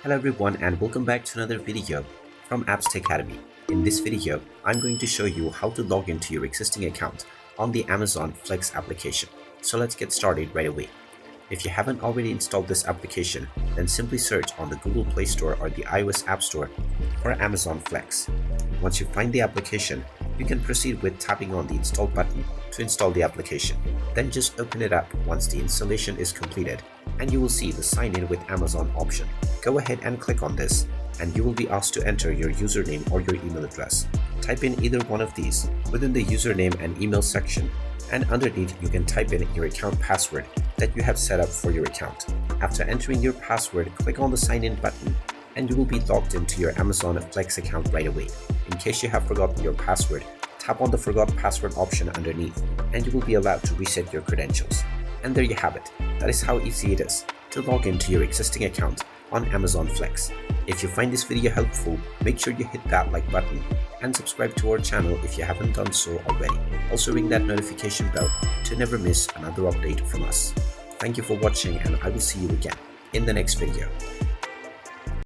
Hello everyone and welcome back to another video from Apps Academy. In this video, I'm going to show you how to log into your existing account on the Amazon Flex application. So let's get started right away. If you haven't already installed this application, then simply search on the Google Play Store or the iOS App Store for Amazon Flex. Once you find the application, you can proceed with tapping on the install button to install the application. Then just open it up once the installation is completed and you will see the sign in with Amazon option. Go ahead and click on this and you will be asked to enter your username or your email address. Type in either one of these within the username and email section, and underneath you can type in your account password that you have set up for your account. After entering your password, click on the sign in button and you will be logged into your Amazon Flex account right away. In case you have forgotten your password, tap on the forgot password option underneath and you will be allowed to reset your credentials. And there you have it. That is how easy it is to log into your existing account on Amazon Flex. If you find this video helpful, make sure you hit that like button and subscribe to our channel if you haven't done so already. Also ring that notification bell to never miss another update from us. Thank you for watching and I will see you again in the next video.